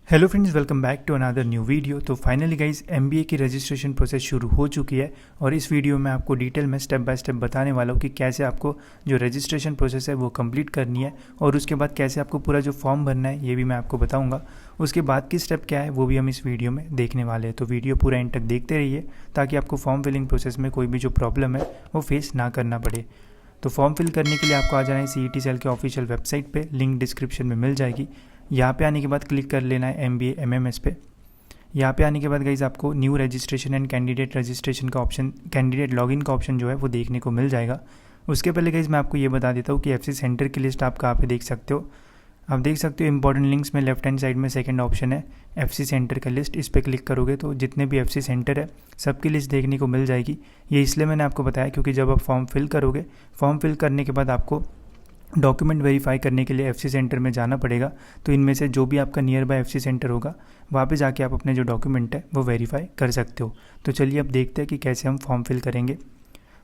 Hello friends, welcome back to another new video. तो finally guys MBA की registration process शुरू हो चुकी है और इस वीडियो में आपको डिटेल में स्टेप बाय स्टेप बताने वाला हूँ कि कैसे आपको जो रजिस्ट्रेशन प्रोसेस है वो कंप्लीट करनी है और उसके बाद कैसे आपको पूरा जो फॉर्म भरना है ये भी मैं आपको बताऊँगा। उसके बाद की स्टेप क्या है वो भी हम इस वीडियो में देखने वाले हैं। तो वीडियो पूरा एंड तक देखते रहिए ताकि आपको फॉर्म फिलिंग प्रोसेस में कोई भी जो प्रॉब्लम है वो फेस ना करना पड़े। तो फॉर्म फिल करने के लिए आपको आ जाना है सीईटी सेल के ऑफिशियल वेबसाइट पे, लिंक डिस्क्रिप्शन में मिल जाएगी। यहाँ पे आने के बाद क्लिक कर लेना है MBA MMS पे। यहाँ पे आने के बाद गाइज आपको new registration and candidate registration का ऑप्शन, कैंडिडेट लॉगिन का ऑप्शन जो है वो देखने को मिल जाएगा। उसके पहले गाइज मैं आपको ये बता देता हूँ कि FC सेंटर की लिस्ट आप कहाँ पे देख सकते हो। आप देख सकते हो इंपॉर्टेंट लिंक्स में लेफ्ट हैंड साइड में सेकंड ऑप्शन है FC सेंटर का लिस्ट। इस पर क्लिक करोगे तो जितने भी FC सेंटर है सबकी लिस्ट देखने को मिल जाएगी। ये इसलिए मैंने आपको बताया क्योंकि जब आप फॉर्म फिल करोगे, फॉर्म फिल करने के बाद आपको डॉक्यूमेंट वेरीफाई करने के लिए FC सेंटर में जाना पड़ेगा। तो इनमें से जो भी आपका नियर बाय FC सेंटर होगा वहाँ पे जाके आप अपने जो डॉक्यूमेंट है वो वेरीफाई कर सकते हो। तो चलिए अब देखते हैं कि कैसे हम फॉर्म फिल करेंगे।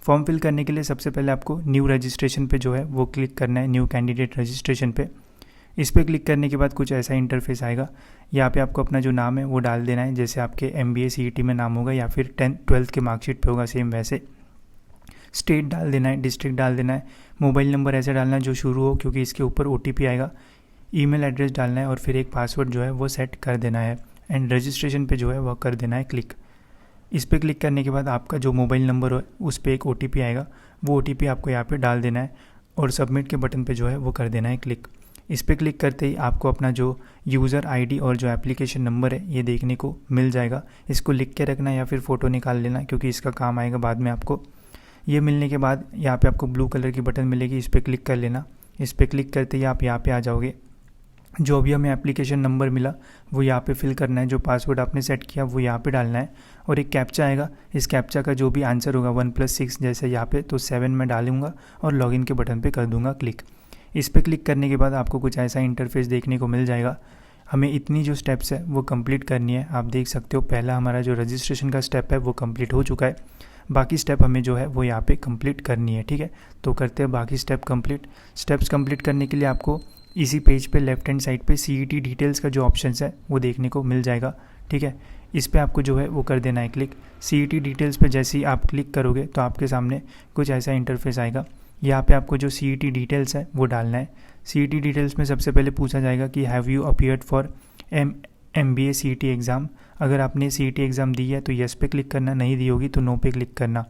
फॉर्म फिल करने के लिए सबसे पहले आपको न्यू रजिस्ट्रेशन पे जो है वो क्लिक करना है, न्यू कैंडिडेट रजिस्ट्रेशन पे। इस पर क्लिक करने के बाद कुछ ऐसा इंटरफेस आएगा। यहाँ पे आपको अपना जो नाम है वो डाल देना है, जैसे आपके MBA CET में नाम होगा या फिर 12th के मार्कशीट पे होगा सेम वैसे। स्टेट डाल देना है, डिस्ट्रिक्ट डाल देना है, मोबाइल नंबर ऐसे डालना है जो शुरू हो क्योंकि इसके ऊपर OTP आएगा। ईमेल एड्रेस डालना है और फिर एक पासवर्ड जो है वो सेट कर देना है एंड रजिस्ट्रेशन पे जो है वह कर देना है क्लिक। इस पर क्लिक करने के बाद आपका जो मोबाइल नंबर हो उस पर एक OTP आएगा, वो OTP आपको यहाँ पे डाल देना है और सबमिट के बटन पे जो है वो कर देना है क्लिक। इस पर क्लिक करते ही आपको अपना जो यूज़र ID और जो एप्लीकेशन नंबर है ये देखने को मिल जाएगा। इसको लिख के रखना या फिर फ़ोटो निकाल लेना क्योंकि इसका काम आएगा बाद में आपको। ये मिलने के बाद यहाँ पे आपको ब्लू कलर की बटन मिलेगी, इस पर क्लिक कर लेना। इस पर क्लिक करते ही आप यहाँ पे आ जाओगे। जो भी हमें एप्लीकेशन नंबर मिला वो यहाँ पे फिल करना है, जो पासवर्ड आपने सेट किया वो यहाँ पे डालना है और एक कैप्चा आएगा। इस कैप्चा का जो भी आंसर होगा 1+6 जैसे यहाँ पे, तो 7 में डालूंगा और लॉगिन के बटन पे कर दूंगा क्लिक। इस पर क्लिक करने के बाद आपको कुछ ऐसा इंटरफेस देखने को मिल जाएगा। हमें इतनी जो स्टेप्स है वो कंप्लीट करनी है। आप देख सकते हो पहला हमारा जो रजिस्ट्रेशन का स्टेप है वो कंप्लीट हो चुका है। बाकी स्टेप हमें जो है वो यहाँ पे कंप्लीट करनी है, ठीक है। तो करते हैं बाकी स्टेप कंप्लीट। स्टेप्स कंप्लीट करने के लिए आपको इसी पेज पे लेफ्ट हैंड साइड पे CET डिटेल्स का जो ऑप्शन है वो देखने को मिल जाएगा, ठीक है। इस पे आपको जो है वो कर देना है क्लिक। CET डिटेल्स पे जैसे ही आप क्लिक करोगे तो आपके सामने कुछ ऐसा इंटरफेस आएगा। यहाँ पे आपको जो CET डिटेल्स है वो डालना है। CET डिटेल्स में सबसे पहले पूछा जाएगा कि have you appeared for MBA CET exam. अगर आपने CET एग्ज़ाम दी है तो येस पे क्लिक करना, नहीं दी होगी तो नो पे क्लिक करना।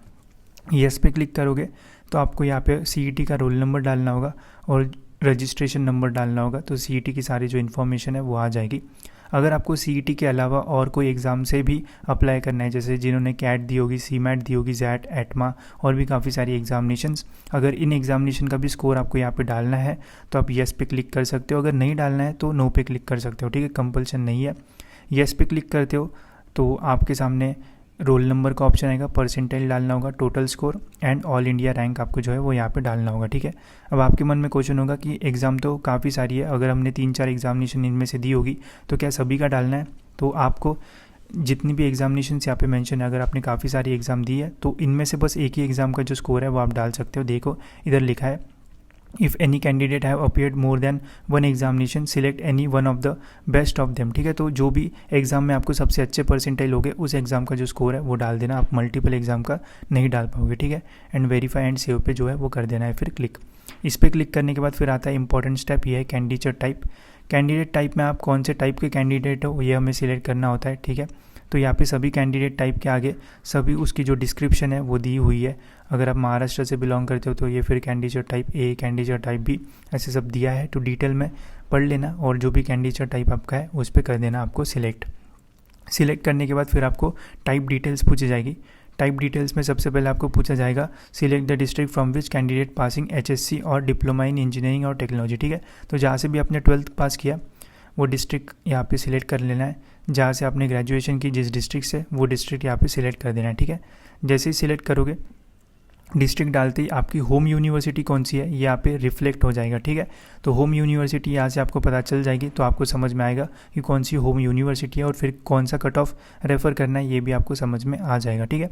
येस पे क्लिक करोगे तो आपको यहाँ पे CET का रोल नंबर डालना होगा और रजिस्ट्रेशन नंबर डालना होगा। तो CET की सारी जो इन्फॉर्मेशन है वो आ जाएगी। अगर आपको CET के अलावा और कोई एग्ज़ाम से भी अप्लाई करना है, जैसे जिन्होंने CAT दी होगी, CMAT दी होगी, JAT, ETMA और भी काफ़ी सारी एग्जामिनेशंस, अगर इन एग्जामिनेशन का भी स्कोर आपको यहाँ पे डालना है तो आप येस पे क्लिक कर सकते हो। अगर नहीं डालना है तो नो पे क्लिक कर सकते हो, ठीक है, कंपल्सन नहीं है। येस पे क्लिक करते हो तो आपके सामने रोल नंबर का ऑप्शन आएगा, परसेंटाइल डालना होगा, total score and all India rank आपको जो है वो यहाँ पे डालना होगा, ठीक है। अब आपके मन में क्वेश्चन होगा कि एग्ज़ाम तो काफ़ी सारी है, अगर हमने 3-4 एग्जामिनेशन इनमें से दी होगी तो क्या सभी का डालना है? तो आपको जितनी भी एग्जामिनेशन यहाँ पे मेंशन है, अगर आपने काफ़ी सारी एग्ज़ाम दी है तो इनमें से बस एक ही एग्ज़ाम का जो स्कोर है वो आप डाल सकते हो। देखो इधर लिखा है, if any candidate have appeared more than 1 examination select any one of the best of them, ठीक है। तो जो भी एग्ज़ाम में आपको सबसे अच्छे परसेंटाइल होगे उस एग्ज़ाम का जो स्कोर है वो डाल देना। आप मल्टीपल एग्ज़ाम का नहीं डाल पाओगे, ठीक है। एंड वेरीफाई एंड सेव पे जो है वो कर देना है फिर क्लिक। इस पर क्लिक करने के बाद फिर आता है इंपॉर्टेंट स्टेप, ये है कैंडिडेट टाइप। कैंडिडेट टाइप में आप कौन से टाइप के कैंडिडेट हो ये हमें सिलेक्ट करना होता है, ठीक है। तो यहाँ पे सभी कैंडिडेट टाइप के आगे सभी उसकी जो डिस्क्रिप्शन है वो दी हुई है। अगर आप महाराष्ट्र से बिलोंग करते हो तो ये फिर candidate type A, candidate type B ऐसे सब दिया है। तो डिटेल में पढ़ लेना और जो भी कैंडिडेट टाइप आपका है उस पर कर देना आपको सिलेक्ट करने के बाद फिर आपको टाइप डिटेल्स पूछी जाएगी। टाइप डिटेल्स में सबसे पहले आपको पूछा जाएगा select the district from which candidate passing HSC और डिप्लोमा इन इंजीनियरिंग और टेक्नोलॉजी, ठीक है। तो जहाँ से भी आपने 12th पास किया वो डिस्ट्रिक्ट यहाँ पे सिलेक्ट कर लेना है। जहाँ से आपने ग्रेजुएशन की जिस डिस्ट्रिक्ट से, वो डिस्ट्रिक्ट यहाँ पे सिलेक्ट कर देना है, ठीक है। जैसे ही सिलेक्ट करोगे डिस्ट्रिक्ट डालते ही आपकी होम यूनिवर्सिटी कौन सी है ये यहाँ पे रिफ्लेक्ट हो जाएगा, ठीक है। तो होम यूनिवर्सिटी यहाँ से आपको पता चल जाएगी, तो आपको समझ में आएगा कि कौन सी होम यूनिवर्सिटी है और फिर कौन सा कट ऑफ रेफ़र करना है ये भी आपको समझ में आ जाएगा, ठीक है।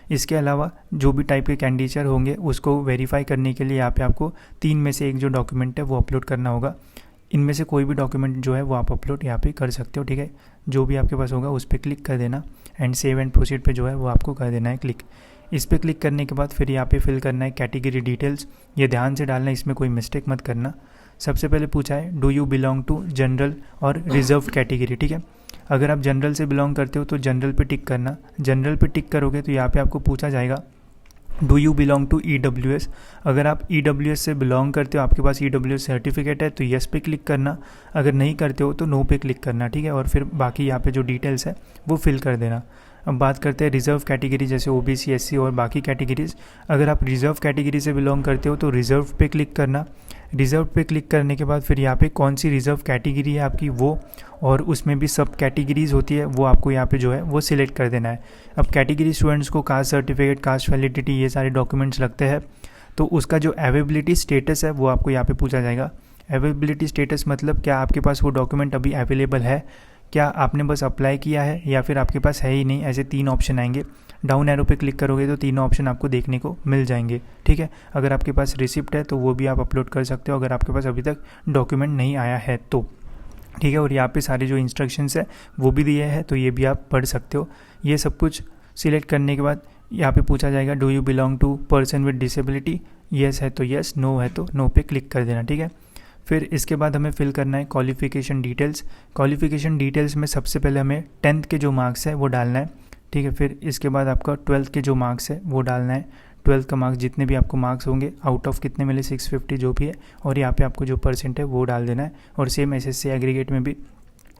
इसके अलावा जो भी टाइप के कैंडिडेट होंगे उसको वेरीफाई करने के लिए यहाँ पे आपको 3 में से एक जो डॉक्यूमेंट है वो अपलोड करना होगा। इनमें से कोई भी डॉक्यूमेंट जो है वो आप अपलोड यहाँ पे कर सकते हो, ठीक है। जो भी आपके पास होगा उस पर क्लिक कर देना एंड सेव एंड प्रोसीड पे जो है वो आपको कर देना है क्लिक। इस पर क्लिक करने के बाद फिर यहाँ पे फिल करना है कैटेगरी डिटेल्स। ये ध्यान से डालना है, इसमें कोई मिस्टेक मत करना। सबसे पहले पूछा है do you belong to general और रिजर्व कैटेगरी, ठीक है। अगर आप जनरल से बिलोंग करते हो तो जनरल पे टिक करना। जनरल पे टिक करोगे तो यहाँ पे आपको पूछा जाएगा do you belong to EWS। अगर आप EWS से बिलोंग करते हो, आपके पास EWS सर्टिफिकेट है तो येस पे क्लिक करना। अगर नहीं करते हो तो नो पे क्लिक करना, ठीक है। और फिर बाकी यहाँ पे जो डिटेल्स है वो फिल कर देना। अब बात करते हैं रिजर्व कैटेगरी, जैसे OBC, SC और बाकी कैटेगरीज। अगर आप रिजर्व कैटेगरी से बिलोंग करते हो तो रिजर्व पे क्लिक करना। रिजर्व पे क्लिक करने के बाद फिर यहाँ पे कौन सी रिजर्व कैटेगरी है आपकी वो, और उसमें भी सब कैटेगरीज होती है वो आपको यहाँ पे जो है वो सिलेक्ट कर देना है। अब कैटेगरी स्टूडेंट्स को कास्ट सर्टिफिकेट, कास्ट वैलिडिटी, ये सारे डॉक्यूमेंट्स लगते हैं, तो उसका जो अवेलेबिलिटी स्टेटस है वो आपको यहाँ पे पूछा जाएगा। अवेलेबिलिटी स्टेटस मतलब क्या आपके पास वो डॉक्यूमेंट अभी अवेलेबल है, क्या आपने बस अप्लाई किया है, या फिर आपके पास है ही नहीं। ऐसे 3 ऑप्शन आएंगे। डाउन एरो पे क्लिक करोगे तो तीनों ऑप्शन आपको देखने को मिल जाएंगे, ठीक है। अगर आपके पास रिसिप्ट है तो वो भी आप अपलोड कर सकते हो, अगर आपके पास अभी तक डॉक्यूमेंट नहीं आया है तो, ठीक है। और यहाँ पे सारे जो इंस्ट्रक्शंस है वो भी दिए हैं, तो ये भी आप पढ़ सकते हो। ये सब कुछ सिलेक्ट करने के बाद यहाँ पे पूछा जाएगा do you belong to person with disability. Yes है तो येस, नो है तो नो पे क्लिक कर देना, ठीक है। फिर इसके बाद हमें फिल करना है क्वालिफिकेशन डिटेल्स। क्वालिफिकेशन डिटेल्स में सबसे पहले हमें 10th के जो मार्क्स है वो डालना है, ठीक है। फिर इसके बाद आपका 12th के जो मार्क्स है वो डालना है। 12th का मार्क्स जितने भी आपको मार्क्स होंगे, आउट ऑफ कितने मिले 650 जो भी है, और यहाँ पे आपको जो परसेंट है वो डाल देना है। और सेम SSC एग्रीगेट में भी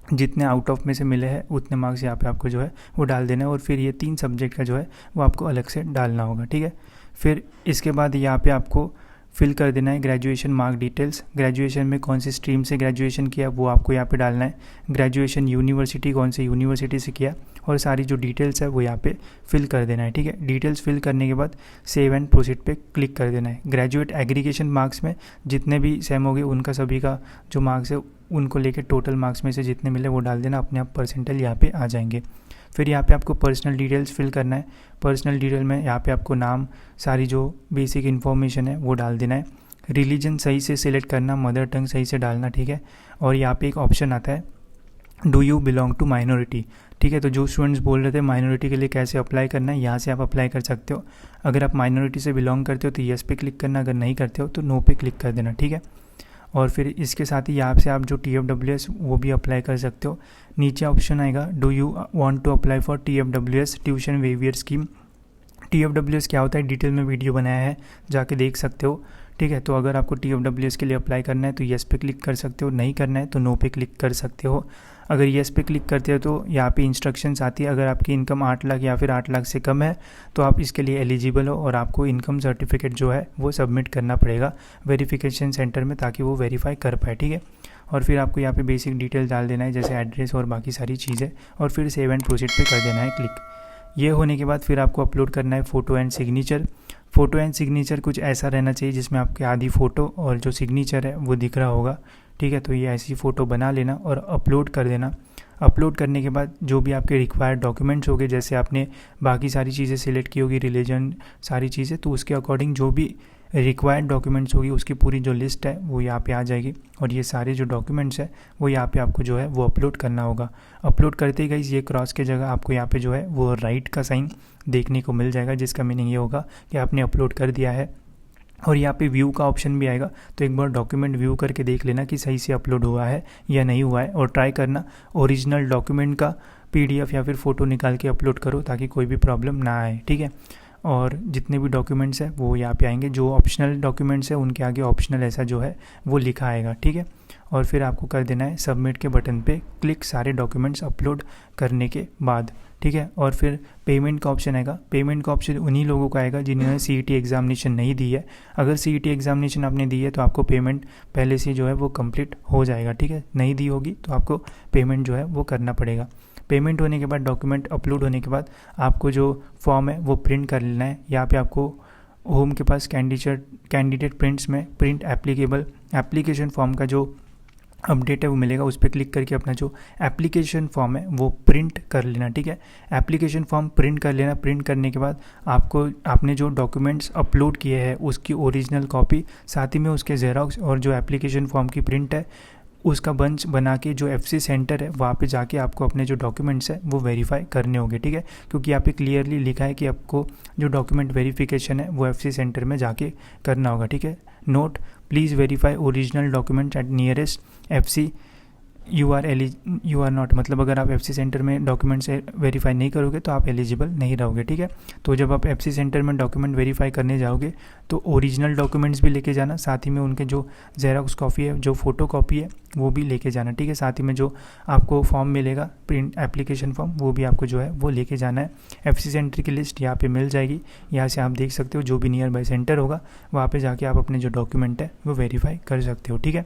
जितने आउट ऑफ में से मिले हैं उतने मार्क्स यहाँ पे आपको जो है वो डाल देना है। और फिर ये 3 सब्जेक्ट का जो है वो आपको अलग से डालना होगा, ठीक है। फिर इसके बाद यहाँ पे आपको फिल कर देना है ग्रेजुएशन मार्क डिटेल्स। ग्रेजुएशन में कौन सी स्ट्रीम से ग्रेजुएशन किया वो आपको यहाँ पे डालना है। ग्रेजुएशन यूनिवर्सिटी कौन सी यूनिवर्सिटी से किया, और सारी जो डिटेल्स है वो यहाँ पे फिल कर देना है, ठीक है। डिटेल्स फिल करने के बाद सेव एंड प्रोसीड पे क्लिक कर देना है। ग्रेजुएट एग्रीगेशन मार्क्स में जितने भी सेम हो गए उनका सभी का जो मार्क्स है उनको लेके टोटल मार्क्स में से जितने मिले वो डाल देना, अपने आप परसेंटेज यहाँ पे आ जाएंगे। फिर यहाँ पे आपको पर्सनल डिटेल्स फिल करना है। पर्सनल डिटेल में यहाँ पे आपको नाम, सारी जो बेसिक इन्फॉर्मेशन है वो डाल देना है। रिलीजन सही से सिलेक्ट करना, मदर टंग सही से डालना, ठीक है। और यहाँ पे एक ऑप्शन आता है do you belong to minority, ठीक है। तो जो स्टूडेंट्स बोल रहे थे माइनॉरिटी के लिए कैसे अप्लाई करना है, यहाँ से आप अप्लाई कर सकते हो। अगर आप माइनॉरिटी से बिलोंग करते हो तो येस पे क्लिक करना, अगर नहीं करते हो तो नो पे क्लिक कर देना, ठीक है। और फिर इसके साथ ही यहाँ से आप जो TFWS वो भी अप्लाई कर सकते हो। नीचे ऑप्शन आएगा do you want to apply for TFWS tuition waiver scheme. TFWS क्या होता है डिटेल में वीडियो बनाया है, जाके देख सकते हो, ठीक है। तो अगर आपको TFWS के लिए अप्लाई करना है तो येस पे क्लिक कर सकते हो, नहीं करना है तो नो पे क्लिक कर सकते हो। अगर येस पे क्लिक करते हो तो यहाँ पे इंस्ट्रक्शंस आती है, अगर आपकी इनकम 8 लाख या फिर 8 लाख से कम है तो आप इसके लिए एलिजिबल हो, और आपको इनकम सर्टिफिकेट जो है वो सबमिट करना पड़ेगा वेरिफिकेशन सेंटर में, ताकि वो वेरीफाई कर पाए, ठीक है। और फिर आपको यहाँ पे बेसिक डिटेल डाल देना है, जैसे एड्रेस और बाकी सारी चीज़ें, और फिर सेव एंड प्रोसीड पे कर देना है क्लिक। ये होने के बाद फिर आपको अपलोड करना है photo and signature. Photo and signature कुछ ऐसा रहना चाहिए जिसमें आपकी आधी फ़ोटो और जो सिग्नेचर है वो दिख रहा होगा, ठीक है। तो ये ऐसी फ़ोटो बना लेना और अपलोड कर देना। अपलोड करने के बाद जो भी आपके रिक्वायर्ड डॉक्यूमेंट्स होंगे, जैसे आपने बाकी सारी चीज़ें सिलेक्ट की होगी, रिलीजन सारी चीज़ें, तो उसके अकॉर्डिंग जो भी रिक्वायर्ड डॉक्यूमेंट्स होगी उसकी पूरी जो लिस्ट है वो यहाँ पे आ जाएगी। और ये सारे जो डॉक्यूमेंट्स है वो यहाँ पे आपको जो है वो अपलोड करना होगा। अपलोड करते ही गाइस ये क्रॉस के जगह आपको यहाँ पे जो है वो राइट का साइन देखने को मिल जाएगा, जिसका मीनिंग ये होगा कि आपने अपलोड कर दिया है। और यहाँ पे व्यू का ऑप्शन भी आएगा, तो एक बार डॉक्यूमेंट व्यू करके देख लेना कि सही से अपलोड हुआ है या नहीं हुआ है, और ट्राई करना ओरिजिनल डॉक्यूमेंट का PDF या फिर फ़ोटो निकाल के अपलोड करो, ताकि कोई भी प्रॉब्लम ना आए, ठीक है। और जितने भी डॉक्यूमेंट्स हैं वो यहाँ पे आएंगे, जो ऑप्शनल डॉक्यूमेंट्स हैं उनके आगे ऑप्शनल ऐसा जो है वो लिखा आएगा, ठीक है। और फिर आपको कर देना है सबमिट के बटन पे क्लिक, सारे डॉक्यूमेंट्स अपलोड करने के बाद, ठीक है। और फिर पेमेंट का ऑप्शन आएगा। पेमेंट का ऑप्शन उन्हीं लोगों का आएगा जिन्होंने CET एग्जामिनेशन नहीं दी है। अगर CET एग्जामिनेशन आपने दी है तो आपको पेमेंट पहले से जो है वो कंप्लीट हो जाएगा, ठीक है। नहीं दी होगी तो आपको पेमेंट जो है वो करना पड़ेगा। पेमेंट होने के बाद, डॉक्यूमेंट अपलोड होने के बाद आपको जो फॉर्म है वो प्रिंट कर लेना है। यहाँ पे आपको होम के पास कैंडिडेट प्रिंट्स में प्रिंट एप्लीकेबल एप्लीकेशन फॉर्म का जो अपडेट है वो मिलेगा, उस पर क्लिक करके अपना जो एप्लीकेशन फॉर्म है वो प्रिंट कर लेना, ठीक है। एप्लीकेशन फॉर्म प्रिंट कर लेना। प्रिंट करने के बाद आपको आपने जो डॉक्यूमेंट्स अपलोड किए हैं उसकी ओरिजिनल कॉपी, साथ ही में उसके जेरॉक्स और जो एप्लीकेशन फॉर्म की प्रिंट है उसका बंच बना के जो FC सेंटर है वहाँ पे जाके आपको अपने जो डॉक्यूमेंट्स है वो वेरीफाई करने होंगे, ठीक है। क्योंकि यहाँ पे क्लियरली लिखा है कि आपको जो डॉक्यूमेंट वेरिफिकेशन है वो FC सेंटर में जाके करना होगा, ठीक है। Note, please verify original document at nearest FC you are not, मतलब अगर आप FC सेंटर में डॉक्यूमेंट से वेरीफाई नहीं करोगे तो आप एलिजिबल नहीं रहोगे, ठीक है। तो जब आप FC सेंटर में डॉक्यूमेंट वेरीफाई करने जाओगे तो ओरिजिनल डॉक्यूमेंट्स भी लेके जाना, साथ ही में उनके जो जेरॉक्स कॉपी है, जो फ़ोटो कॉपी है वो भी लेके जाना, ठीक है। साथ ही में जो आपको फॉर्म मिलेगा, प्रिंट एप्लीकेशन फॉर्म, वो भी आपको जो है वो लेके जाना है। FC सेंटर की लिस्ट यहाँ पे मिल जाएगी, यहाँ से आप देख सकते हो, जो भी नियर बाई सेंटर होगा वहाँ पे जाके आप अपने जो डॉक्यूमेंट है वो वेरीफाई कर सकते हो, ठीक है।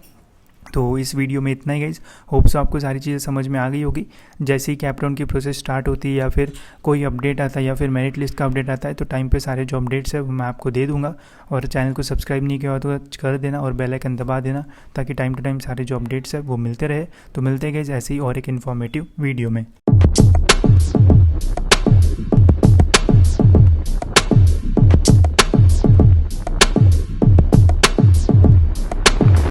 तो इस वीडियो में इतना ही गाइज, होप्स आपको सारी चीज़ें समझ में आ गई होगी। जैसे ही कैपराउंड की प्रोसेस स्टार्ट होती है या फिर कोई अपडेट आता है या फिर मेरिट लिस्ट का अपडेट आता है तो टाइम पे सारे जो अपडेट्स है वो मैं आपको दे दूंगा। और चैनल को सब्सक्राइब नहीं किया हो तो कर देना और बेल आइकन दबा देना, ताकि टाइम टू टाइम सारे जो अपडेट्स है वो मिलते रहे। तो मिलते हैं गाइज ऐसे ही और एक इन्फॉर्मेटिव वीडियो में।